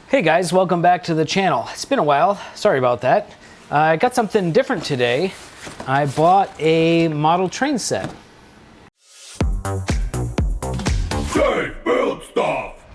Hey guys, welcome back to the channel. It's been a while, sorry about that. I got something different today. I bought a model train set. Say, build stuff!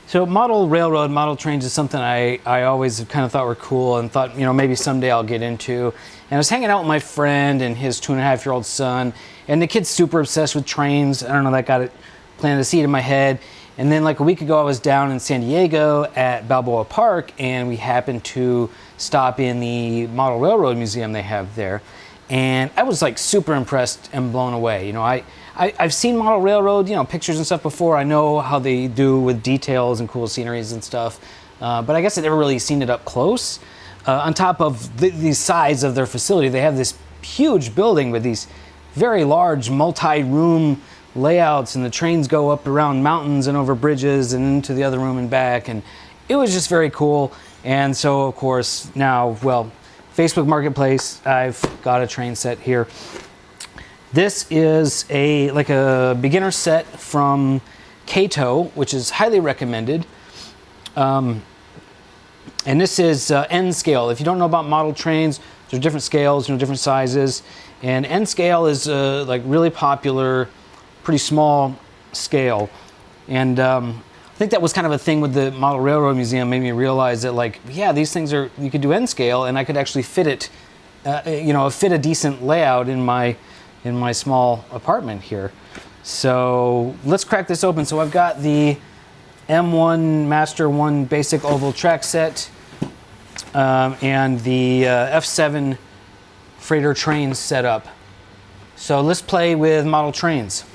So model railroad, model trains is something I always kind of thought were cool and thought, you know, maybe someday I'll get into. And I was hanging out with my friend and his 2.5-year-old son, and the kid's super obsessed with trains. I don't know, that got it planted a seed in my head. And then like a week ago, I was down in San Diego at Balboa Park, and we happened to stop in the model railroad museum they have there. And I was like super impressed and blown away. You know, I've seen model railroad, you know, pictures and stuff before. I know how they do with details and cool sceneries and stuff. But I guess I've never really seen it up close. On top of the size of their facility, they have this huge building with these very large multi-room layouts, and the trains go up around mountains and over bridges and into the other room and back. And it was just very cool. And so, of course, now, well, Facebook Marketplace, I've got a train set here. This is like a beginner set from Kato, which is highly recommended. And this is N scale. If you don't know about model trains, there's different scales, you know, different sizes. And N scale is like really popular, pretty small scale. And I think that was kind of a thing with the Model Railroad Museum, made me realize that, like, yeah, these things are, you could do N scale, and I could actually fit it, you know, fit a decent layout in my small apartment here. So let's crack this open. So I've got the M1 Master 1 basic oval track set and the F7 freighter train setup. So let's play with model trains.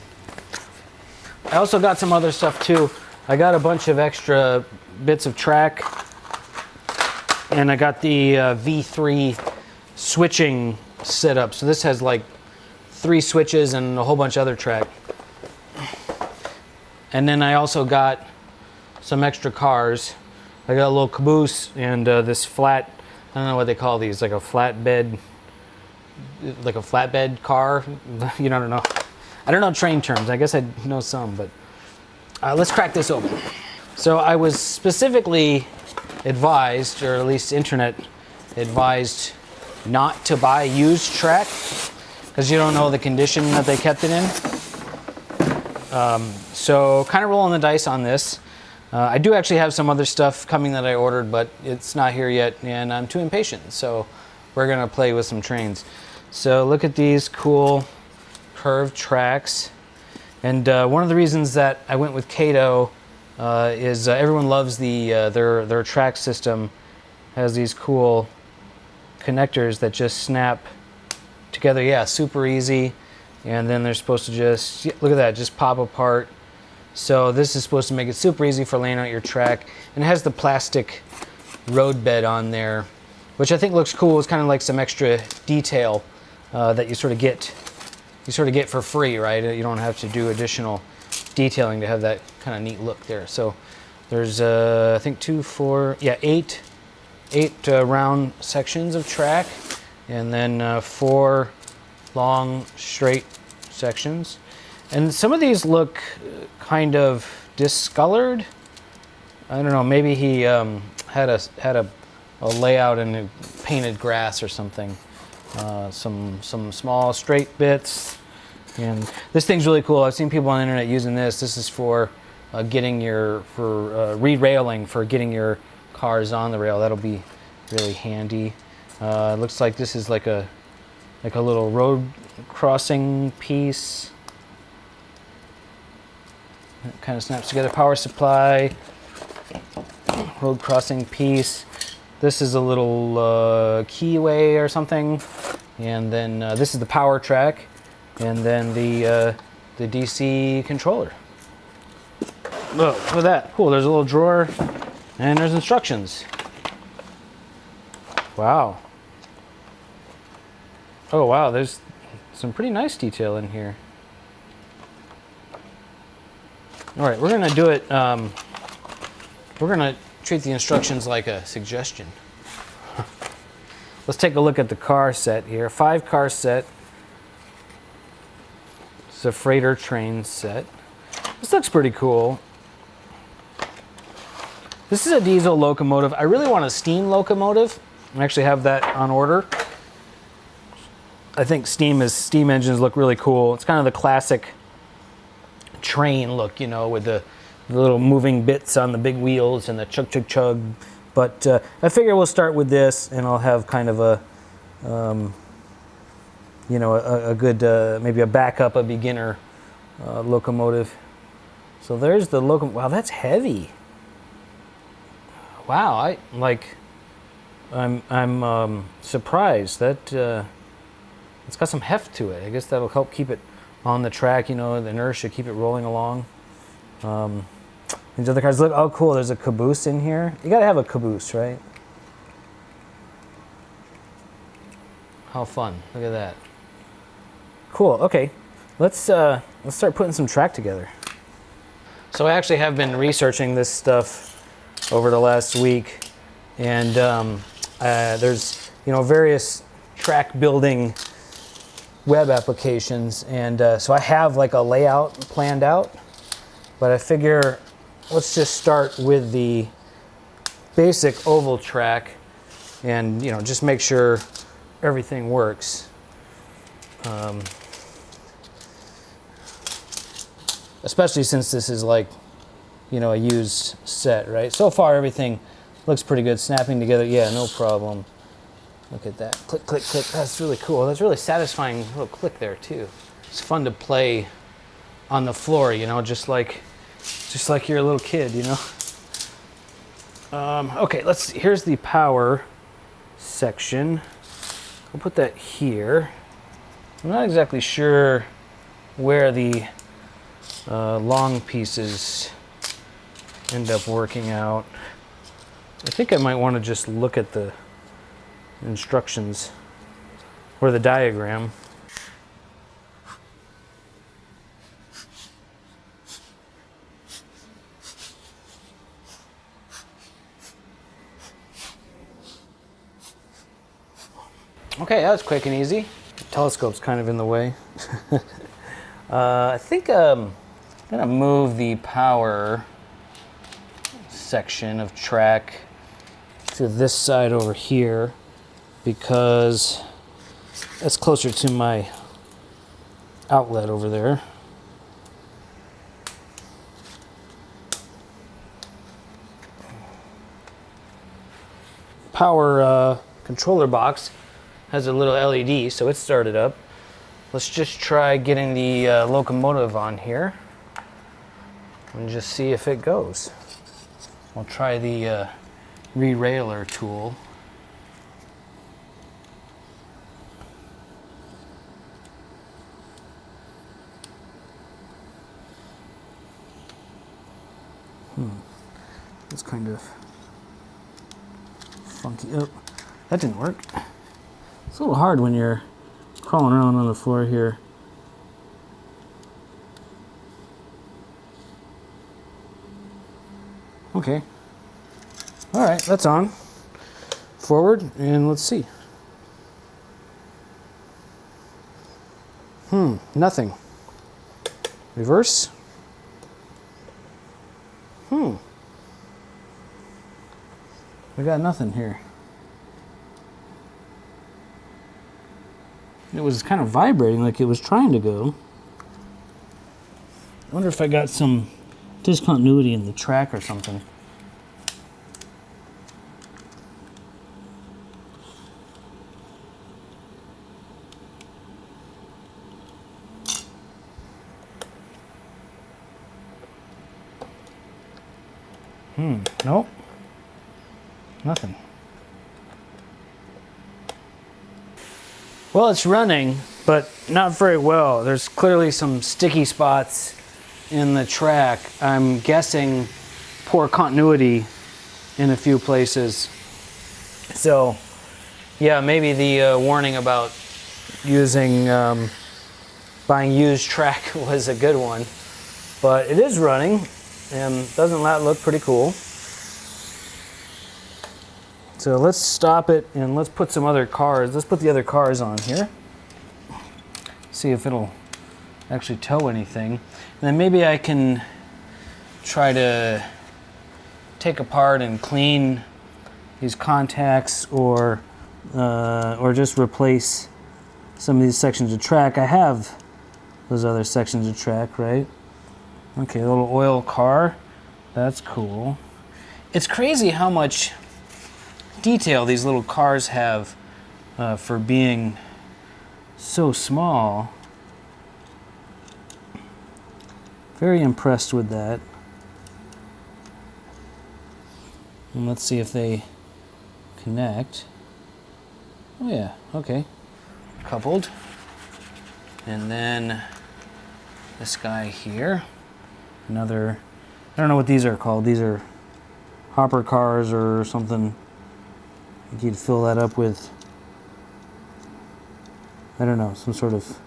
I also got some other stuff too. I got a bunch of extra bits of track, and I got the V3 switching setup. So this has like 3 switches and a whole bunch of other track. And then I also got some extra cars. I got a little caboose and this flat, I don't know what they call these, like a flatbed car. You know, I don't know train terms. I guess I know some, but let's crack this open. So I was specifically advised, or at least internet advised, not to buy used track, because you don't know the condition that they kept it in. So kind of rolling the dice on this. I do actually have some other stuff coming that I ordered, but it's not here yet, and I'm too impatient. So we're gonna play with some trains. So look at these cool curved tracks. And one of the reasons that I went with Kato is everyone loves their track system. Has these cool connectors that just snap together. Yeah, super easy. And then they're supposed to just, look at that, just pop apart. So this is supposed to make it super easy for laying out your track. And it has the plastic road bed on there, which I think looks cool. It's kind of like some extra detail that you sort of get for free, right? You don't have to do additional detailing to have that kind of neat look there. So there's I think 8 round sections of track, and then 4 long straight sections. And some of these look kind of discolored. I don't know, maybe he had a layout and painted grass or something. Some small straight bits, and this thing's really cool. I've seen people on the internet using this. This is for re-railing, for getting your cars on the rail. That'll be really handy. It looks like this is like a little road crossing piece. It kind of snaps together. Power supply, road crossing piece. This is a little keyway or something, and then this is the power track, and then the DC controller. Look at that, cool. There's a little drawer, and there's instructions. Wow. Oh wow, there's some pretty nice detail in here. All right, we're gonna do it. We're gonna treat the instructions like a suggestion. Let's take a look at the car set here. 5 car set. It's a freighter train set. This looks pretty cool. This is a diesel locomotive. I really want a steam locomotive. I actually have that on order. I think steam engines look really cool. It's kind of the classic train look, you know, with the little moving bits on the big wheels and the chug chug chug. But I figure we'll start with this, and I'll have kind of a, you know, a good maybe a backup, a beginner locomotive. So there's the locomotive. Wow, that's heavy. Wow, I'm surprised that it's got some heft to it. I guess that'll help keep it on the track, you know, the inertia, keep it rolling along. These other cars, look, oh cool, there's a caboose in here. You gotta have a caboose, right? How fun, look at that. Cool, okay, let's start putting some track together. So I actually have been researching this stuff over the last week, and there's, you know, various track building web applications, and so I have like a layout planned out, but I figure let's just start with the basic oval track and, you know, just make sure everything works. Especially since this is like, you know, a used set, right? So far everything looks pretty good, snapping together, yeah, no problem. Look at that, click, click, click, that's really cool. That's really satisfying little click there too. It's fun to play on the floor, you know, just like you're a little kid, you know? Okay, here's the power section. We'll put that here. I'm not exactly sure where the long pieces end up working out. I think I might want to just look at the instructions or the diagram. Okay, that was quick and easy. The telescope's kind of in the way. I think I'm gonna move the power section of track to this side over here because that's closer to my outlet over there. Power controller box has a little LED, so it's started up. Let's just try getting the locomotive on here and just see if it goes. We'll try the re-railer tool. It's kind of funky. Oh, that didn't work. It's a little hard when you're crawling around on the floor here. Okay. All right, that's on. Forward, and let's see. Nothing. Reverse. We got nothing here. It was kind of vibrating like it was trying to go. I wonder if I got some discontinuity in the track or something. Nope. Nothing. Well, it's running, but not very well. There's clearly some sticky spots in the track. I'm guessing poor continuity in a few places. So, yeah, maybe the warning about using buying used track was a good one. But it is running, and doesn't that look pretty cool? So let's stop it and let's put some other cars. Let's put the other cars on here. See if it'll actually tow anything. And then maybe I can try to take apart and clean these contacts or just replace some of these sections of track. I have those other sections of track, right? Okay, a little oil car. That's cool. It's crazy how much detail these little cars have for being so small. Very impressed with that. And let's see if they connect. Oh yeah, okay. Coupled. And then this guy here. Another, I don't know what these are called. These are hopper cars or something. I think you'd fill that up with, I don't know, some sort of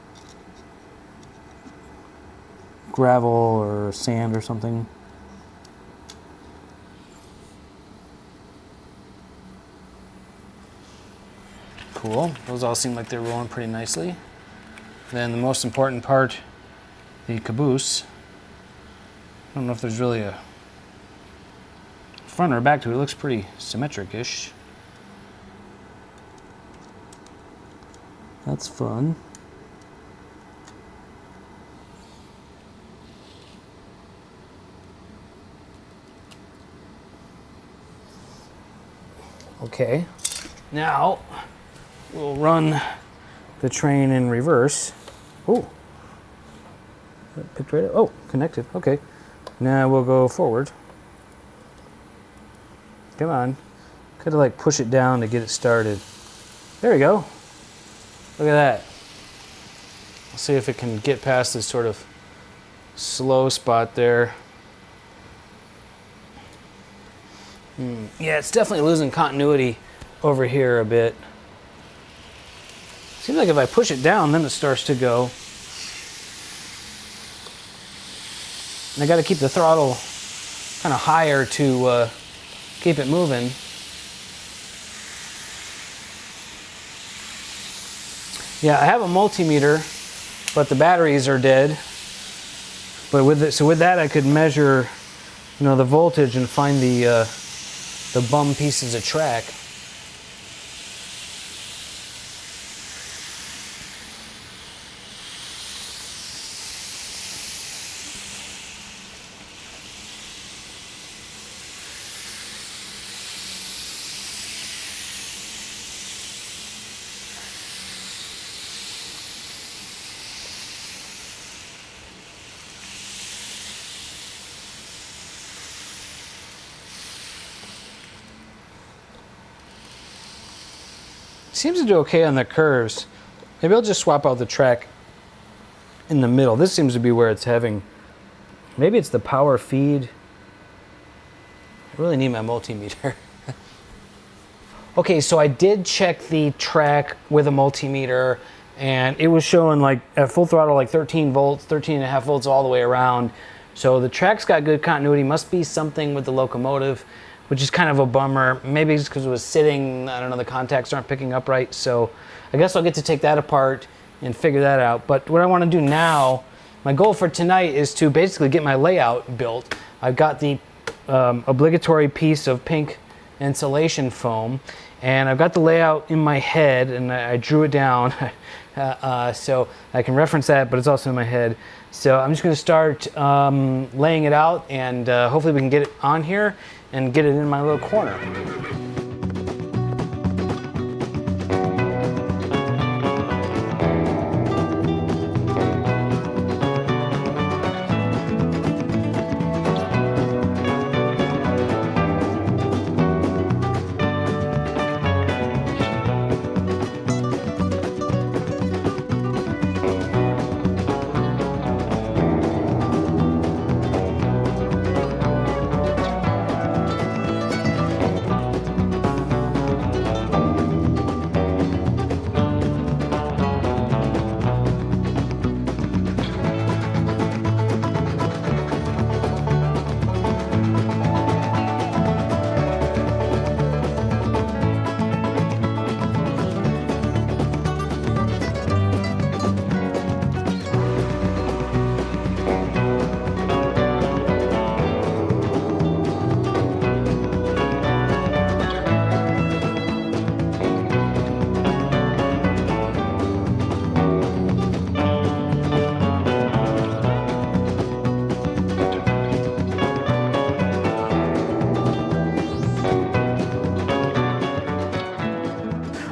gravel or sand or something. Cool. Those all seem like they're rolling pretty nicely. Then the most important part, the caboose. I don't know if there's really a front or back to it. It looks pretty symmetric-ish. That's fun. Okay, now we'll run the train in reverse. Oh, picked right up. Oh, connected. Okay, now we'll go forward. Come on, gotta like push it down to get it started. There we go. Look at that. Let's see if it can get past this sort of slow spot there. Yeah, it's definitely losing continuity over here a bit. Seems like if I push it down, then it starts to go. And I got to keep the throttle kind of higher to keep it moving. Yeah, I have a multimeter, but the batteries are dead. But with that, I could measure, the voltage and find the bum pieces of track. Seems to do okay on the curves. Maybe I'll just swap out the track in the middle. This seems to be where it's having, maybe it's the power feed. I really need my multimeter. Okay, so I did check the track with a multimeter and it was showing like at full throttle like 13 volts, 13.5 volts all the way around. So the track's got good continuity. Must be something with the locomotive, which is kind of a bummer. Maybe it's because it was sitting, I don't know, the contacts aren't picking up right. So I guess I'll get to take that apart and figure that out. But what I want to do now, my goal for tonight is to basically get my layout built. I've got the obligatory piece of pink insulation foam, and I've got the layout in my head, and I drew it down so I can reference that, but it's also in my head. So I'm just going to start laying it out, and hopefully we can get it on here and get it in my little corner.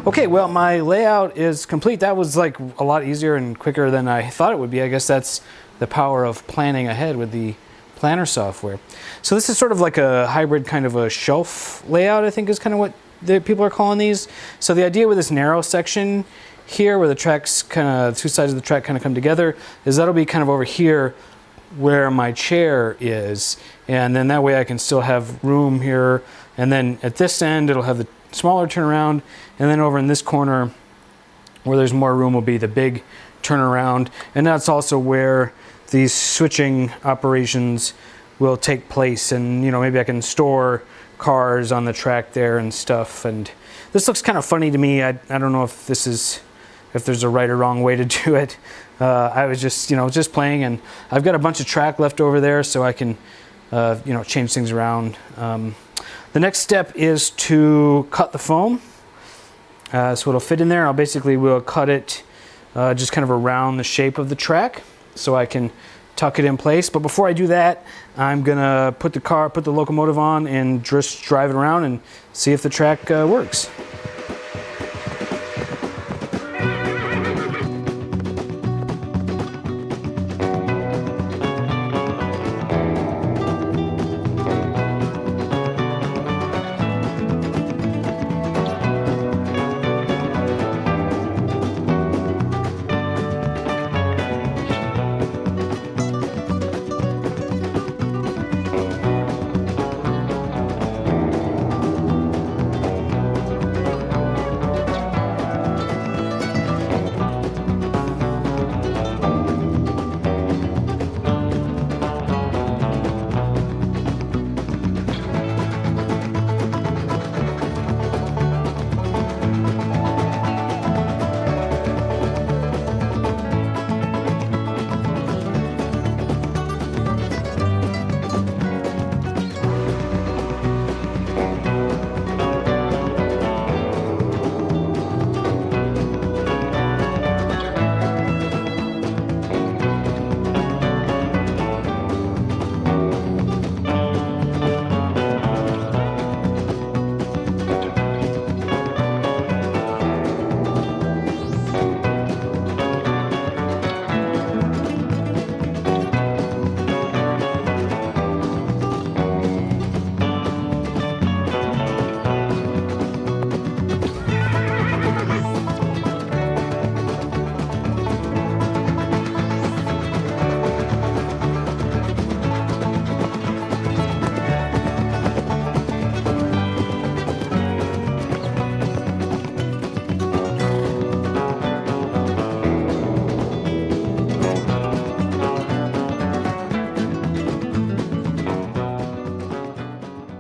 Okay, well, my layout is complete. That was like a lot easier and quicker than I thought it would be. I guess that's the power of planning ahead with the planner software. So this is sort of like a hybrid kind of a shelf layout, I think is kind of what the people are calling these. So the idea with this narrow section here where the tracks kind of, two sides of the track kind of come together, is that'll be kind of over here where my chair is. And then that way I can still have room here. And then at this end, it'll have the smaller turnaround, and then over in this corner where there's more room will be the big turnaround, and that's also where these switching operations will take place. And you know, maybe I can store cars on the track there and stuff. And this looks kind of funny to me. I don't know if there's a right or wrong way to do it. I was just playing, and I've got a bunch of track left over there, so I can change things around. The next step is to cut the foam. So it'll fit in there. We'll cut it just kind of around the shape of the track so I can tuck it in place. But before I do that, I'm gonna put the locomotive on and just drive it around and see if the track works.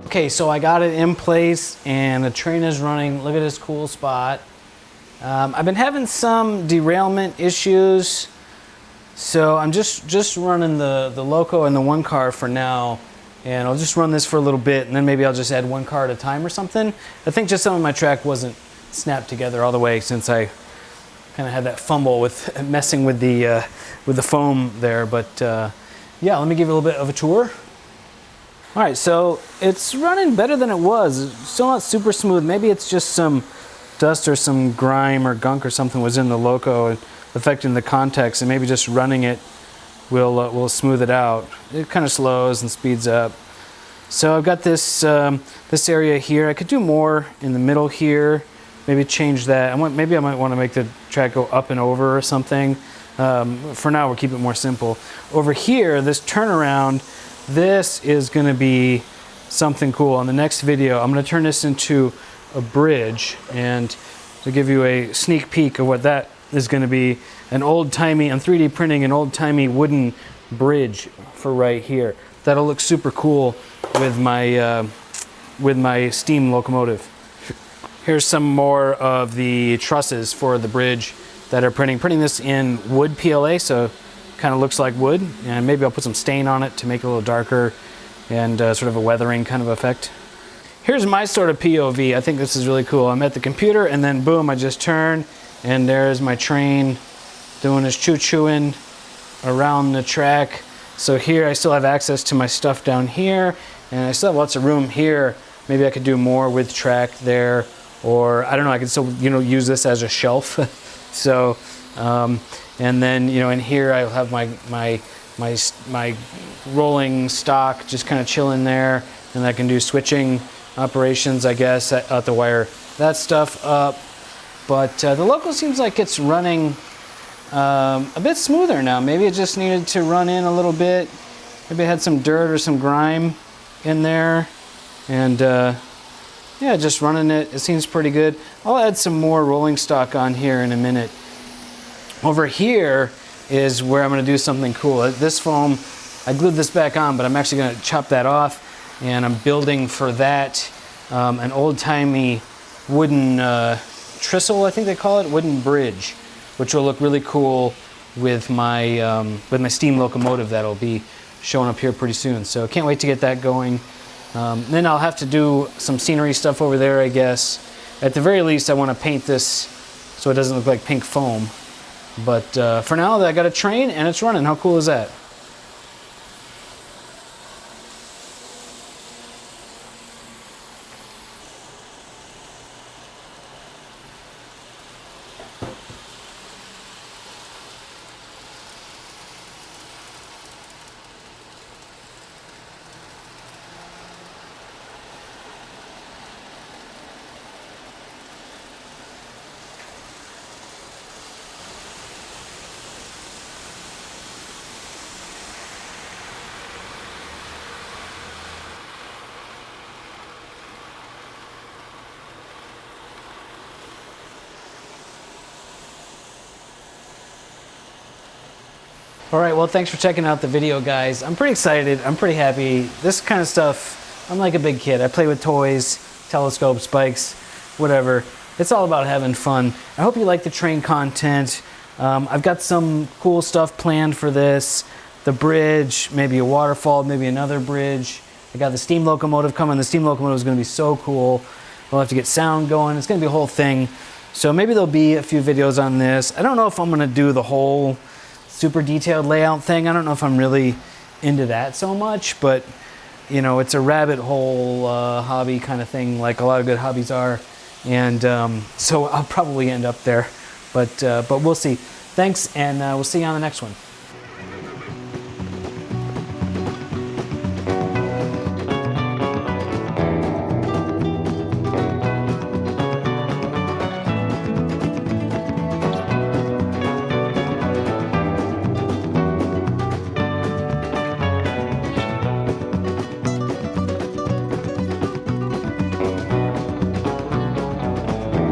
Okay, so I got it in place and the train is running. Look at this cool spot. I've been having some derailment issues, so I'm just running the loco and the one car for now, and I'll just run this for a little bit, and then maybe I'll just add one car at a time or something. I think just some of my track wasn't snapped together all the way since I kind of had that fumble with messing with the foam there. But yeah, let me give you a little bit of a tour. All right, so it's running better than it was. It's still not super smooth. Maybe it's just some dust or some grime or gunk or something was in the loco affecting the contacts, and maybe just running it will smooth it out. It kind of slows and speeds up. So I've got this this area here. I could do more in the middle here. Maybe change that. Maybe I might want to make the track go up and over or something. For now, we'll keep it more simple. Over here, this turnaround, this is going to be something cool. On the next video, I'm going to turn this into a bridge, and to give you a sneak peek of what that is going to be, I'm 3D printing an old-timey wooden bridge for right here. That'll look super cool with my steam locomotive. Here's some more of the trusses for the bridge that are printing this in wood PLA, so kind of looks like wood, and maybe I'll put some stain on it to make it a little darker and sort of a weathering kind of effect. Here's my sort of POV. I think this is really cool. I'm at the computer, and then boom, I just turn, and there's my train doing its choo-chooing around the track. So here I still have access to my stuff down here, and I still have lots of room here. Maybe I could do more with track there or I don't know, I can still, you know, use this as a shelf. So, and then, you know, in here I'll have my rolling stock just kind of chilling there, and I can do switching operations, I guess. I have to wire that stuff up. But the local seems like it's running a bit smoother now. Maybe it just needed to run in a little bit. Maybe it had some dirt or some grime in there. And yeah, just running it, it seems pretty good. I'll add some more rolling stock on here in a minute. Over here is where I'm going to do something cool. This foam, I glued this back on, but I'm actually going to chop that off, and I'm building for that an old-timey wooden tristle, I think they call it, wooden bridge, which will look really cool with my steam locomotive that'll be showing up here pretty soon. So can't wait to get that going. Then I'll have to do some scenery stuff over there, I guess. At the very least, I want to paint this so it doesn't look like pink foam. But for now, I got a train and it's running. How cool is that? All right, well, thanks for checking out the video, guys. I'm pretty excited. I'm pretty happy. This kind of stuff, I'm like a big kid. I play with toys, telescopes, bikes, whatever. It's all about having fun. I hope you like the train content. I've got some cool stuff planned for this. The bridge, maybe a waterfall, maybe another bridge. I got the steam locomotive coming. The steam locomotive is going to be so cool. We'll have to get sound going. It's going to be a whole thing. So maybe there'll be a few videos on this. I don't know if I'm going to do the whole super detailed layout thing. I don't know if I'm really into that so much, but you know, it's a rabbit hole hobby kind of thing, like a lot of good hobbies are, and so I'll probably end up there, but we'll see. Thanks, and we'll see you on the next one.